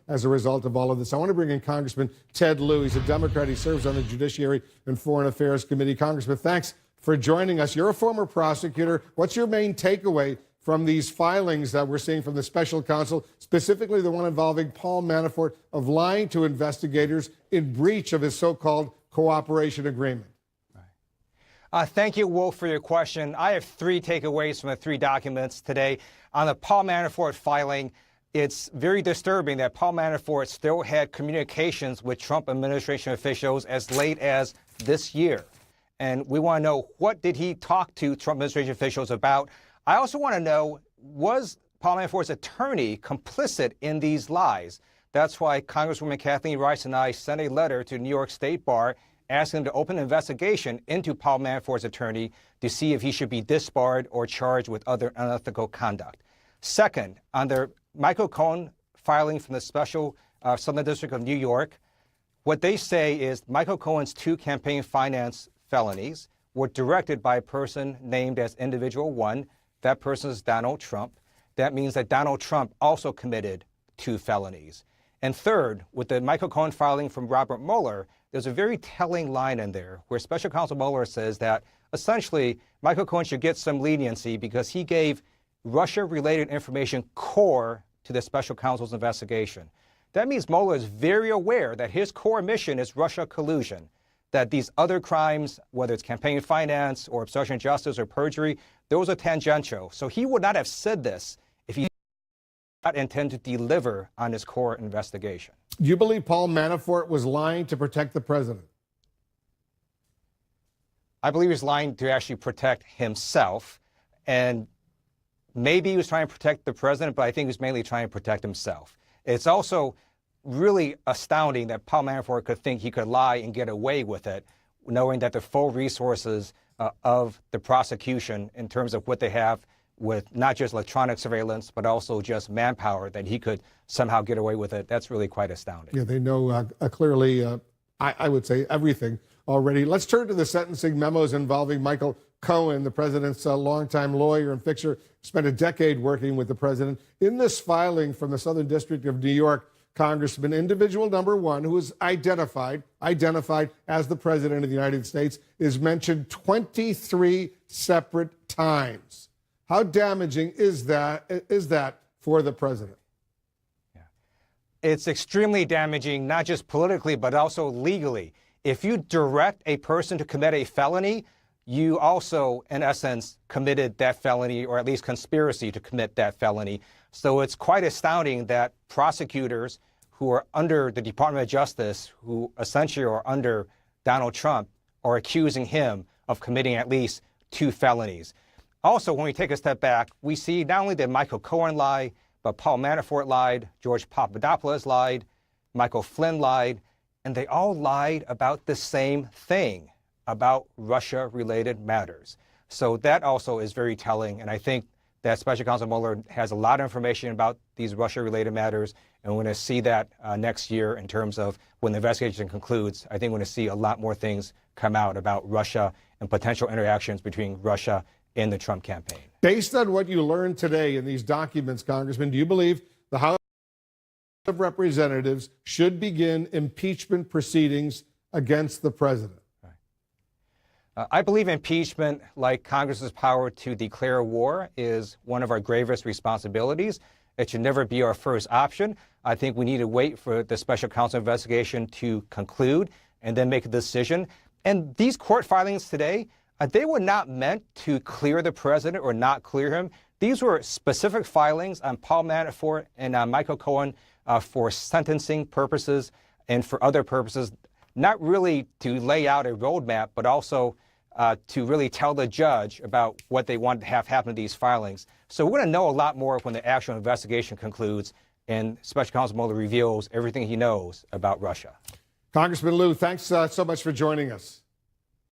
as a result of all of this. I want to bring in Congressman Ted Lieu. He's a Democrat. He serves on the Judiciary and Foreign Affairs Committee. Congressman, thanks for joining us. You're a former prosecutor. What's your main takeaway from these filings that we're seeing from the special counsel, specifically the one involving Paul Manafort, of lying to investigators in breach of his so-called cooperation agreement? Thank you, Wolf, for your question. I have three takeaways from the three documents today. On the Paul Manafort filing, it's very disturbing that Paul Manafort still had communications with Trump administration officials as late as this year. And we want to know, what did he talk to Trump administration officials about? I also want to know, was Paul Manafort's attorney complicit in these lies? That's why Congresswoman Kathleen Rice and I sent a letter to New York State Bar asking them to open an investigation into Paul Manafort's attorney to see if he should be disbarred or charged with other unethical conduct. Second, on the Michael Cohen filing from the Special Southern District of New York, what they say is Michael Cohen's two campaign finance felonies were directed by a person named as Individual 1. That person is Donald Trump. That means that Donald Trump also committed two felonies. And third, with the Michael Cohen filing from Robert Mueller, there's a very telling line in there where Special Counsel Mueller says that essentially Michael Cohen should get some leniency because he gave Russia-related information core to the Special Counsel's investigation. That means Mueller is very aware that his core mission is Russia collusion, that these other crimes, whether it's campaign finance or obstruction of justice or perjury, those are tangential. So he would not have said this if he did not intend to deliver on his core investigation. Do you believe Paul Manafort was lying to protect the president? I believe he's lying to actually protect himself. And maybe he was trying to protect the president, but I think he was mainly trying to protect himself. It's also really astounding that Paul Manafort could think he could lie and get away with it, knowing that the full resources of the prosecution in terms of what they have with not just electronic surveillance, but also just manpower, that he could somehow get away with it. That's really quite astounding. Yeah, they know clearly, I would say, everything already. Let's turn to the sentencing memos involving Michael Cohen, the president's longtime lawyer and fixer, spent a decade working with the president. In this filing from the Southern District of New York, Congressman, individual number 1, who is identified as the president of the United States, is mentioned 23 separate times. How damaging is that for the president? Yeah. It's extremely damaging, not just politically, but also legally. If you direct a person to commit a felony, you also, in essence, committed that felony, or at least conspiracy to commit that felony. So it's quite astounding that prosecutors who are under the Department of Justice, who essentially are under Donald Trump, are accusing him of committing at least 2 felonies. Also, when we take a step back, we see not only did Michael Cohen lie, but Paul Manafort lied, George Papadopoulos lied, Michael Flynn lied, and they all lied about the same thing, about Russia-related matters. So that also is very telling, and I think that Special Counsel Mueller has a lot of information about these Russia-related matters, and we're going to see that next year in terms of when the investigation concludes. I think we're going to see a lot more things come out about Russia and potential interactions between Russia and the Trump campaign. Based on what you learned today in these documents, Congressman, do you believe the House of Representatives should begin impeachment proceedings against the president? I believe impeachment, like Congress's power to declare war, is one of our gravest responsibilities. It should never be our first option. I think we need to wait for the special counsel investigation to conclude and then make a decision. And these court filings today, they were not meant to clear the president or not clear him. These were specific filings on Paul Manafort and Michael Cohen for sentencing purposes and for other purposes, not really to lay out a roadmap, but also to really tell the judge about what they want to have happen to these filings. So we're going to know a lot more when the actual investigation concludes and Special Counsel Mueller reveals everything he knows about Russia. Congressman Lieu, thanks so much for joining us.